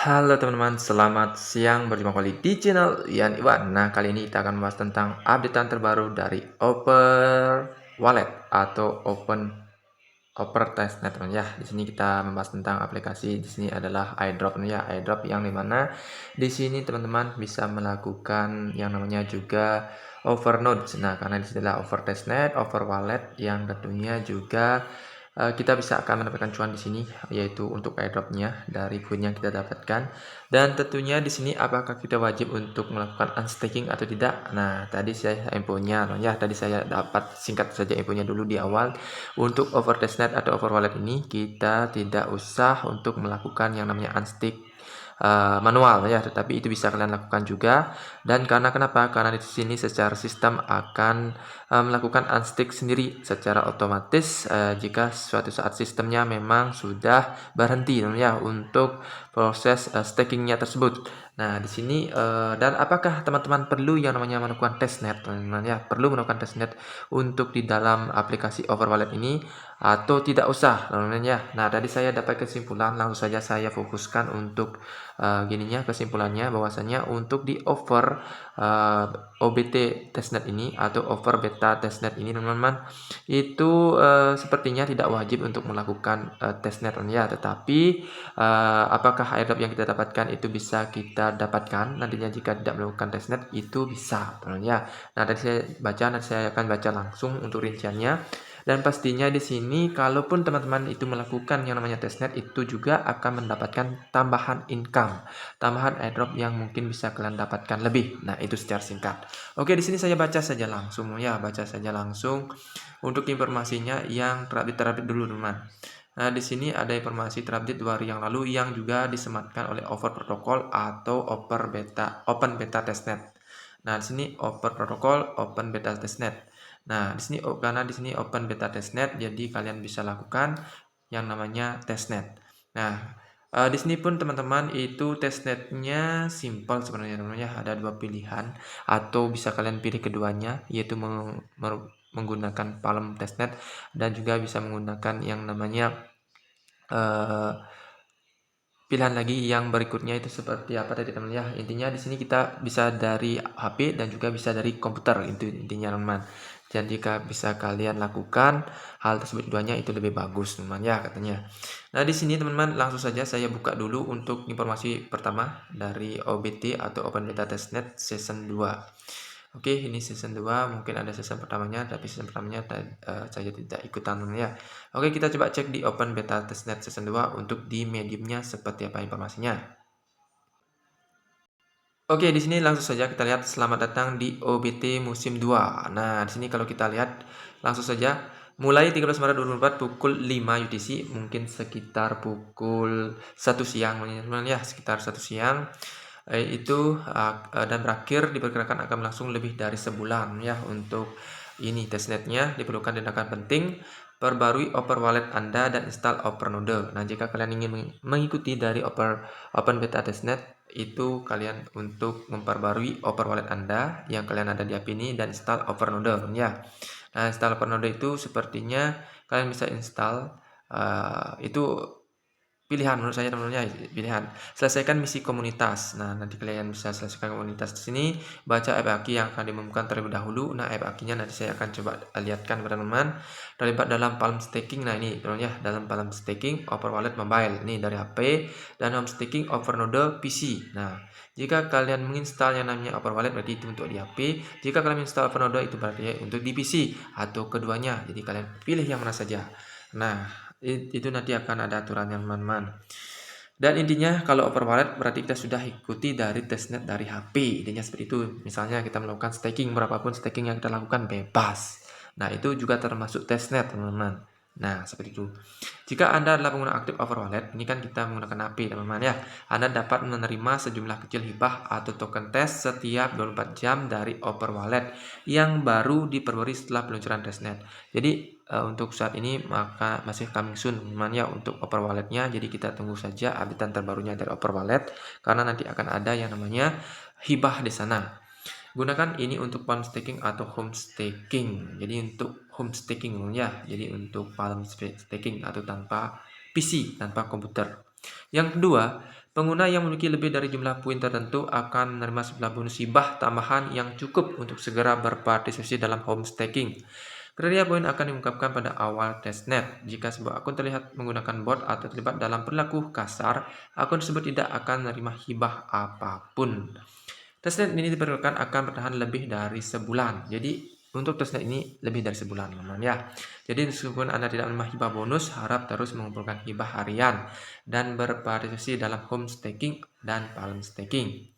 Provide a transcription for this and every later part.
Halo teman-teman, selamat siang. Berjumpa kembali di channel Ian Iwan. Nah, kali ini kita akan membahas tentang updatean terbaru dari Open Wallet atau Open Testnet, teman ya. Di sini kita membahas tentang aplikasi. Di sini adalah airdrop, ya. Airdrop yang dimana di sini teman-teman bisa melakukan yang namanya juga Overnode. Nah, karena di sini adalah Over Testnet, Over Wallet yang tentunya juga kita bisa akan mendapatkan cuan di sini, yaitu untuk airdropnya dari poin yang kita dapatkan. Dan tentunya di sini apakah kita wajib untuk melakukan unstaking atau tidak? Nah, tadi saya infonya, ya tadi saya dapat singkat saja infonya dulu di awal. Untuk over testnet atau over wallet ini kita tidak usah untuk melakukan yang namanya unstake manual ya, tetapi itu bisa kalian lakukan juga. Dan karena kenapa? Karena di sini secara sistem akan melakukan unstick sendiri secara otomatis jika suatu saat sistemnya memang sudah berhenti ya untuk proses stakingnya tersebut. Nah, di sini dan apakah teman-teman perlu yang namanya melakukan testnet, teman-teman ya? Perlu melakukan testnet untuk di dalam aplikasi Over Wallet ini atau tidak usah, teman-teman ya? Nah, tadi saya dapat kesimpulan, langsung saja saya fokuskan untuk gininya kesimpulannya bahwasanya untuk di over OBT testnet ini atau over beta testnet ini teman-teman itu sepertinya tidak wajib untuk melakukan testnet ya, tetapi apakah airdrop yang kita dapatkan itu bisa kita dapatkan nantinya jika tidak melakukan testnet itu bisa, teman ya. Nah, tadi saya baca, nanti saya akan baca langsung untuk rinciannya. Dan pastinya di sini kalaupun teman-teman itu melakukan yang namanya testnet itu juga akan mendapatkan tambahan income, tambahan airdrop yang mungkin bisa kalian dapatkan lebih. Nah, itu secara singkat. Oke, di sini saya baca saja langsung ya, baca saja langsung untuk informasinya yang terupdate dulu, teman. Nah, di sini ada informasi terupdate 2 hari yang lalu yang juga disematkan oleh Over Protocol atau Open Beta Testnet. Nah, di sini Over Protocol Open Beta Testnet. Nah, di sini karena di sini Open Beta Testnet, jadi kalian bisa lakukan yang namanya testnet. Nah, di sini pun teman-teman itu testnetnya simple sebenarnya, teman-teman ya. Ada dua pilihan atau bisa kalian pilih keduanya, yaitu menggunakan Palm testnet dan juga bisa menggunakan yang namanya pilihan lagi yang berikutnya itu seperti apa tadi teman ya. Intinya di sini kita bisa dari HP dan juga bisa dari komputer, itu intinya teman. Dan jika bisa kalian lakukan hal tersebut keduanya itu lebih bagus teman ya katanya. Nah, di sini teman-teman langsung saja saya buka dulu untuk informasi pertama dari OBT atau Open Beta Testnet Season 2. Oke, ini season 2, mungkin ada season pertamanya, tapi season pertamanya saya tidak ikutan ya. Oke, kita coba cek di Open Beta Testnet season 2 untuk di mediumnya seperti apa informasinya. Oke, di sini langsung saja kita lihat selamat datang di OBT musim 2. Nah, di sini kalau kita lihat langsung saja mulai 13 Maret 2024 pukul 5 UTC, mungkin sekitar pukul 1 siang teman-teman ya, sekitar 1 siang. Dan berakhir diperkirakan akan langsung lebih dari sebulan ya. Untuk ini testnetnya diperlukan tindakan penting: perbarui Open Wallet Anda dan install Overnode. Nah, jika kalian ingin mengikuti dari Open Beta Testnet, itu kalian untuk memperbarui Open Wallet Anda yang kalian ada di HP ini dan install Overnode ya. Nah, install Overnode itu sepertinya kalian bisa install itu pilihan menurut saya teman-teman ya, pilihan. Selesaikan misi komunitas. Nah, nanti kalian bisa selesaikan komunitas di sini, baca FAQ yang akan diumumkan terlebih dahulu. Nah, FAQ-nya nanti saya akan coba lihatkan kepada teman-teman. Terlibat dalam Palm Staking. Nah, ini teman-teman ya, dalam Palm Staking Over Wallet Mobile. Ini dari HP dan Home Staking Overnode PC. Nah, jika kalian menginstal yang namanya Over Wallet berarti itu untuk di HP. Jika kalian menginstal Overnode itu berarti untuk di PC atau keduanya. Jadi kalian pilih yang mana saja. Nah, itu nanti akan ada aturannya teman-teman. Dan intinya kalau Over Wallet berarti kita sudah ikuti dari testnet dari HP. Intinya seperti itu. Misalnya kita melakukan staking, berapapun staking yang kita lakukan bebas. Nah, itu juga termasuk testnet teman-teman. Nah, seperti itu. Jika Anda adalah pengguna aktif Over Wallet, ini kan kita menggunakan HP teman-teman ya. Anda dapat menerima sejumlah kecil hibah atau token test setiap 24 jam dari Over Wallet yang baru diperbarui setelah peluncuran testnet. Jadi untuk saat ini maka masih coming soon teman-teman ya untuk Over Walletnya. Jadi kita tunggu saja updatean terbarunya dari Over Wallet karena nanti akan ada yang namanya hibah di sana. Gunakan ini untuk palm staking atau home staking. Jadi untuk home staking ya. Jadi untuk palm staking atau tanpa PC, tanpa komputer. Yang kedua, Pengguna yang memiliki lebih dari jumlah poin tertentu akan menerima sebelah bonus hibah tambahan yang cukup untuk segera berpartisipasi dalam home staking. Kriteria poin akan diungkapkan pada awal testnet. Jika sebuah akun terlihat menggunakan bot atau terlibat dalam perilaku kasar, akun tersebut tidak akan menerima hibah apapun. Testnet ini diperkirakan akan bertahan lebih dari sebulan. Jadi untuk testnet ini lebih dari sebulan, teman-teman ya. Jadi meskipun Anda tidak menerima hibah bonus, harap terus mengumpulkan hibah harian dan berpartisipasi dalam home staking dan palm staking.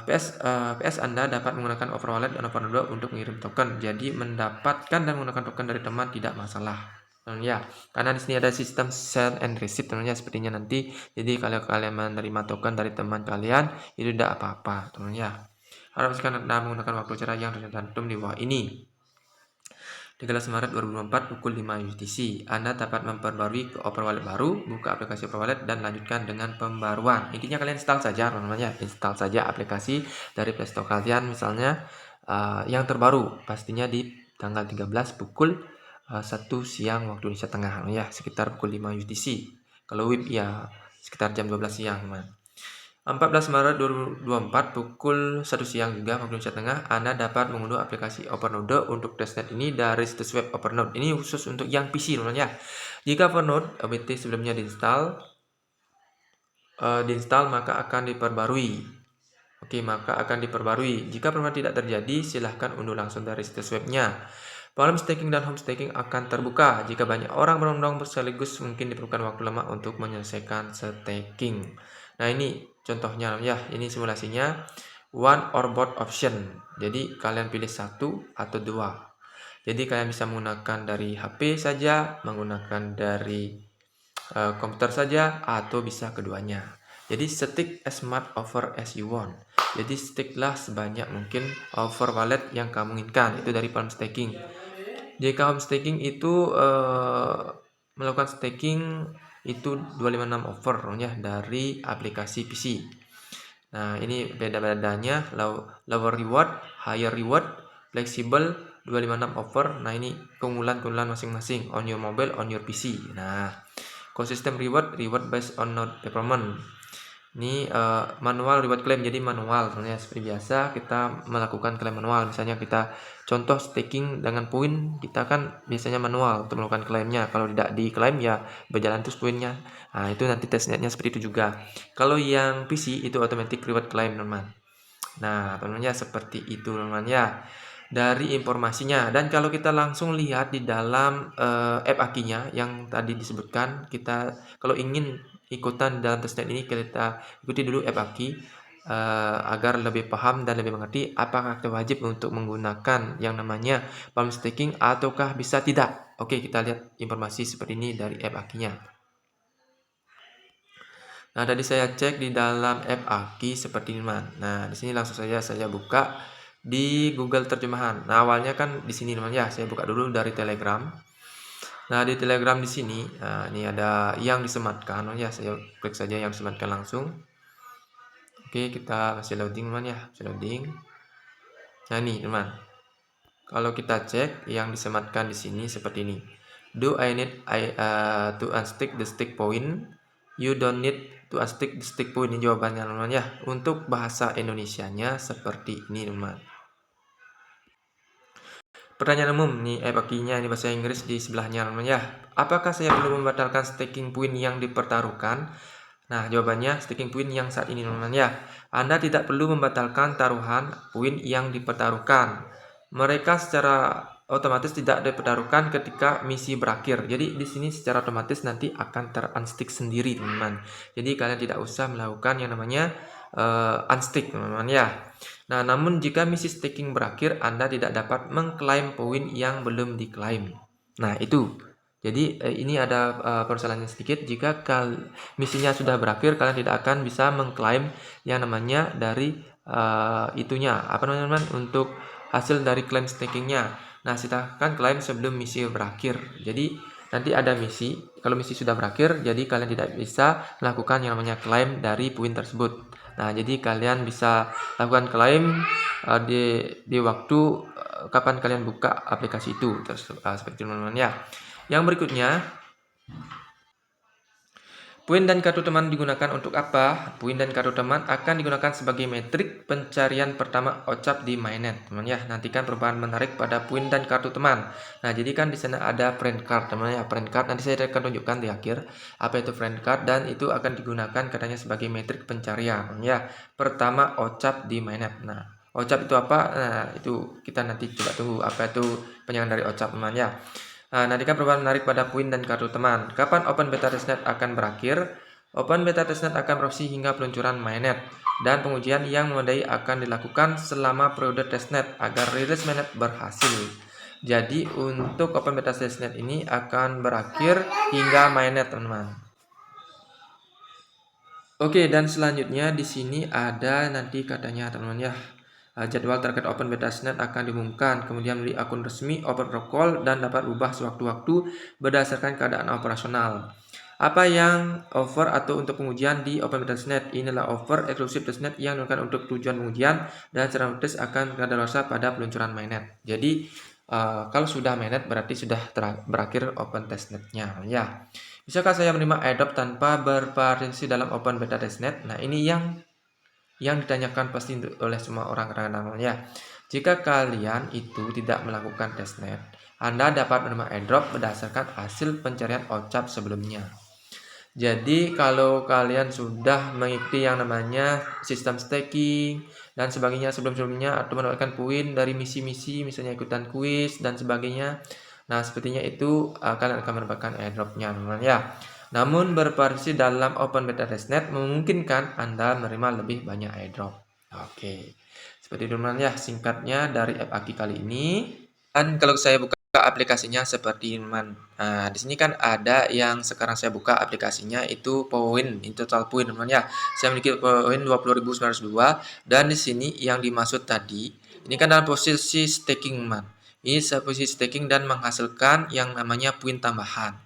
PS Anda dapat menggunakan Overwallet dan Overnodo untuk mengirim token. Jadi mendapatkan dan menggunakan token dari teman tidak masalah. Ya, karena di sini ada sistem send and receive teman-teman ya, sepertinya nanti. Jadi kalau kalian menerima token dari teman kalian itu tidak apa-apa, teman ya. Harap sekarang Anda menggunakan waktu cerah yang tercantum di bawah ini. 13 Maret 2024 pukul 5 UTC. Anda dapat memperbarui ke Overwallet baru, buka aplikasi Overwallet dan lanjutkan dengan pembaruan. Intinya kalian install saja namanya, install saja aplikasi dari Play Store kalian misalnya yang terbaru, pastinya di tanggal 13 pukul 1 siang waktu Indonesia Tengah ya, sekitar pukul 5 UTC. Kalau WIB ya sekitar jam 12 siang, teman. 14 Maret 2024 pukul 1 siang juga waktu Indonesia Tengah, Anda dapat mengunduh aplikasi Overnode untuk testnet ini dari situs web Overnode. Ini khusus untuk yang PC teman-teman ya. Jika Overnode OBT sebelumnya diinstal maka akan diperbarui. Oke, maka akan diperbarui. Jika perubahan tidak terjadi, silahkan unduh langsung dari situs webnya. Palm staking dan home staking akan terbuka. Jika banyak orang berondong sekaligus, mungkin diperlukan waktu lama untuk menyelesaikan staking. Nah, ini contohnya ya, ini simulasinya one or both option. Jadi kalian pilih satu atau dua. Jadi kalian bisa menggunakan dari HP saja, menggunakan dari komputer saja, atau bisa keduanya. Jadi stick as much over as you want. Jadi sticklah sebanyak mungkin over wallet yang kamu inginkan. Itu dari palm staking. Jika home staking itu melakukan staking itu 256 over ya dari aplikasi PC. Nah, ini beda-bedanya lower reward, higher reward, flexible 256 over. Nah, ini keunggulan-keunggulan masing-masing on your mobile, on your PC. Nah, consistent reward based on node performance. Ini manual reward claim, jadi manual sebenarnya seperti biasa kita melakukan klaim manual. Misalnya kita contoh staking dengan poin, kita kan biasanya manual untuk melakukan klaimnya. Kalau tidak diklaim ya berjalan terus poinnya. Nah, itu nanti testnetnya seperti itu juga. Kalau yang PC itu automatic reward claim teman. Nah, teman-teman seperti itu teman ya dari informasinya. Dan kalau kita langsung lihat di dalam app Aki-nya yang tadi disebutkan, kita kalau ingin ikutan dalam testnet ini, kita ikuti dulu app Aki agar lebih paham dan lebih mengerti apakah kita wajib untuk menggunakan yang namanya palm staking ataukah bisa tidak. Oke, kita lihat informasi seperti ini dari app Aki-nya. Nah, tadi saya cek di dalam app Aki seperti ini, teman. Nah, di sini langsung saja saya buka di Google terjemahan. Nah, awalnya kan di sini, teman ya. Saya buka dulu dari Telegram. Nah, di Telegram di sini, ini ada yang disematkan. Ya, saya klik saja yang disematkan langsung. Oke, kita masih loading, teman ya. Masih loading. Nah, ini, teman. Kalau kita cek yang disematkan di sini seperti ini. Do I need to unstick the stick point? You don't need to unstick the stick point. Ini jawabannya, teman ya. Untuk bahasa Indonesianya seperti ini, teman. Pertanyaan umum nih, Aki-nya ini bahasa Inggris di sebelahnya, teman ya. Apakah saya perlu membatalkan staking point yang dipertaruhkan? Nah, jawabannya staking point yang saat ini, teman ya. Anda tidak perlu membatalkan taruhan point yang dipertaruhkan. Mereka secara otomatis tidak dipertaruhkan ketika misi berakhir. Jadi di sini secara otomatis nanti akan ter-unstick sendiri, teman-teman. Jadi kalian tidak usah melakukan yang namanya unstick, teman-teman ya. Nah, namun jika misi staking berakhir, Anda tidak dapat mengklaim poin yang belum diklaim. Nah, itu. Jadi ini ada permasalahannya sedikit. Jika misinya sudah berakhir, kalian tidak akan bisa mengklaim yang namanya dari itunya. Apa namanya, teman? Untuk hasil dari klaim stakingnya. Nah, silahkan klaim sebelum misi berakhir. Jadi nanti ada misi. Kalau misi sudah berakhir, jadi kalian tidak bisa melakukan yang namanya klaim dari poin tersebut. Nah, jadi kalian bisa lakukan klaim di waktu kapan kalian buka aplikasi itu, seperti teman-teman ya. Yang berikutnya, Puin dan kartu teman digunakan untuk apa? Puin dan kartu teman akan digunakan sebagai metrik pencarian pertama OCAP di mainnet, teman ya. Nantikan perubahan menarik pada puin dan kartu teman. Nah, jadi kan di sana ada friend card, teman ya. Friend card nanti saya akan tunjukkan di akhir apa itu friend card, dan itu akan digunakan katanya sebagai metrik pencarian, teman ya. Pertama OCAP di mainnet. Nah, OCAP itu apa? Nah, itu kita nanti coba tunggu apa itu penyagaan dari OCAP, teman ya. Nah, nantikan perubahan menarik pada puin dan kartu teman. Kapan Open Beta Testnet akan berakhir? Open Beta Testnet akan beroperasi hingga peluncuran mainnet, dan pengujian yang memadai akan dilakukan selama periode testnet agar rilis mainnet berhasil. Jadi untuk Open Beta Testnet ini akan berakhir hingga mainnet, teman-teman. Oke, dan selanjutnya di sini ada nanti katanya, teman-teman ya. Jadwal terkait Open Beta Testnet akan diumumkan, kemudian beli akun resmi Open Protocol dan dapat berubah sewaktu-waktu berdasarkan keadaan operasional. Apa yang offer atau untuk pengujian di Open Beta Testnet? Inilah offer eksklusif testnet yang digunakan untuk tujuan pengujian dan secara gratis akan kadaluarsa pada peluncuran mainnet. Jadi kalau sudah mainnet berarti sudah berakhir Open Testnetnya ya. Bisakah saya menerima airdrop tanpa berpartisipasi dalam Open Beta Testnet? Nah, ini yang ditanyakan pasti oleh semua orang kadang-kadang ya. Jika kalian itu tidak melakukan testnet, Anda dapat menerima airdrop berdasarkan hasil pencarian OCAP sebelumnya. Jadi kalau kalian sudah mengikuti yang namanya sistem staking dan sebagainya sebelum-sebelumnya, atau mendapatkan poin dari misi-misi, misalnya ikutan kuis dan sebagainya, nah sepertinya itu kalian akan mendapatkan airdropnya, teman-teman ya. Namun berpartisipasi dalam Open Beta Testnet memungkinkan Anda menerima lebih banyak airdrop. Oke, seperti itu, teman-teman ya, singkatnya dari FAQ kali ini. Dan kalau saya buka aplikasinya seperti teman, nah di sini kan ada yang sekarang saya buka aplikasinya itu poin, in total poin, teman ya. Saya memiliki poin 20.902, dan di sini yang dimaksud tadi ini kan dalam posisi staking, teman. Ini posisi staking dan menghasilkan yang namanya poin tambahan.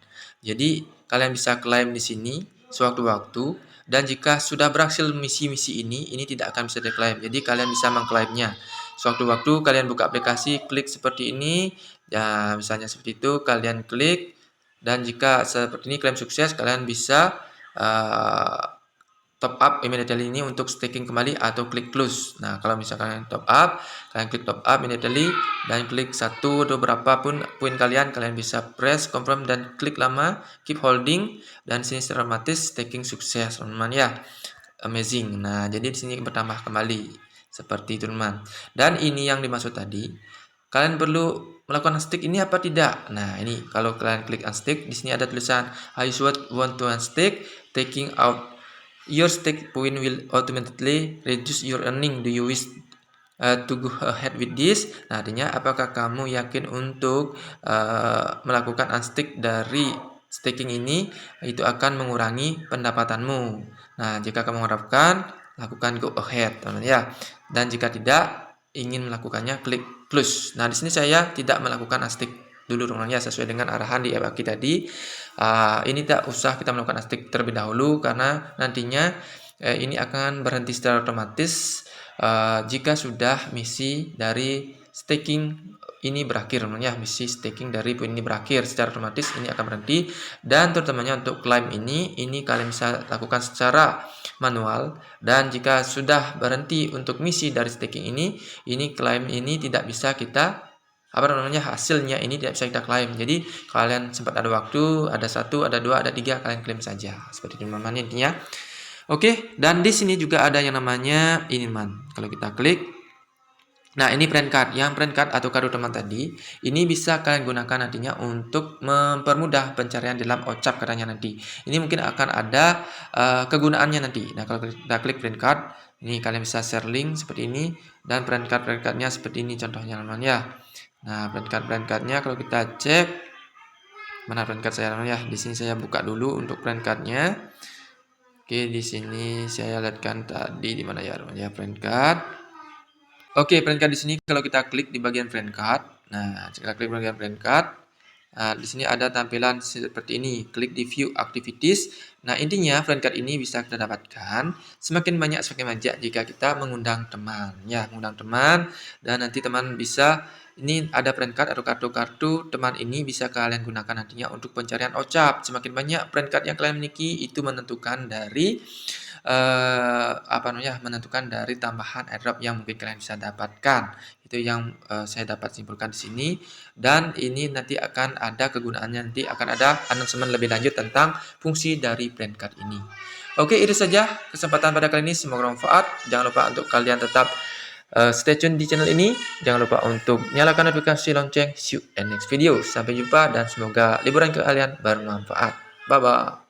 Jadi kalian bisa klaim di sini sewaktu-waktu, dan jika sudah berhasil misi-misi ini tidak akan bisa diklaim. Jadi kalian bisa mengklaimnya sewaktu-waktu. Kalian buka aplikasi, klik seperti ini ya, misalnya seperti itu, kalian klik, dan jika seperti ini klaim sukses, kalian bisa top up immediately ini untuk staking kembali atau klik close. Nah, kalau misalkan top up, kalian klik top up immediately dan klik satu atau berapapun poin kalian bisa press confirm dan klik lama, keep holding, dan sini secara otomatis staking sukses, teman-teman ya. Amazing. Nah, jadi di sini bertambah kembali seperti itu, teman. Dan ini yang dimaksud tadi, kalian perlu melakukan unstick ini apa tidak? Nah, ini kalau kalian klik unstick, di sini ada tulisan I want to unstick, taking out your stake point will automatically reduce your earning. Do you wish to go ahead with this? Nah, artinya apakah kamu yakin untuk melakukan unstick dari staking ini, itu akan mengurangi pendapatanmu. Nah, jika kamu mengharapkan, lakukan go ahead, teman ya. Dan jika tidak ingin melakukannya, klik close. Nah, di sini saya tidak melakukan unstick dulu, teman-teman ya, sesuai dengan arahan di FAQ tadi. Ini tidak usah kita melakukan unstick terlebih dahulu, karena nantinya ini akan berhenti secara otomatis jika sudah misi dari staking ini berakhir, teman ya. Misi staking dari poin ini berakhir, secara otomatis ini akan berhenti. Dan terutamanya untuk claim ini kalian bisa lakukan secara manual, dan jika sudah berhenti untuk misi dari staking ini claim ini tidak bisa kita hasilnya ini tidak bisa kita klaim. Jadi kalian sempat ada waktu, ada 1, ada 2, ada 3, kalian klaim saja. Seperti itu, teman-teman, intinya. Oke, dan di sini juga ada yang namanya ini, teman. Kalau kita klik, nah ini friend card. Yang friend card atau kartu teman tadi, ini bisa kalian gunakan nantinya untuk mempermudah pencarian dalam OCAP katanya nanti. Ini mungkin akan ada kegunaannya nanti. Nah, kalau kita klik friend card, ini kalian bisa share link seperti ini, dan friend cardnya seperti ini contohnya, teman ya. Nah, friend cardnya kalau kita cek, mana friend card saya, teman ya. Di sini saya buka dulu untuk friend cardnya. Oke, di sini saya lihatkan tadi di mana ya, teman ya, friend card. Oke, friend card di sini kalau kita klik di bagian friend card. Nah, jika klik bagian friend card, Nah, di sini ada tampilan seperti ini, klik di view activities. Nah, intinya friend card ini bisa kita dapatkan semakin banyak jika kita mengundang teman. Ya, mengundang teman dan nanti teman bisa ini ada friend card atau kartu-kartu teman ini bisa kalian gunakan nantinya untuk pencarian ocap. Semakin banyak friend card yang kalian miliki itu menentukan dari menentukan dari tambahan airdrop yang mungkin kalian bisa dapatkan. Itu yang saya dapat simpulkan di sini, dan ini nanti akan ada kegunaannya, nanti akan ada announcement lebih lanjut tentang fungsi dari brand card ini. Oke, itu saja kesempatan pada kali ini, semoga bermanfaat. Jangan lupa untuk kalian tetap stay tune di channel ini. Jangan lupa untuk nyalakan notifikasi lonceng. See you in next video. Sampai jumpa dan semoga liburan kalian bermanfaat. Bye bye.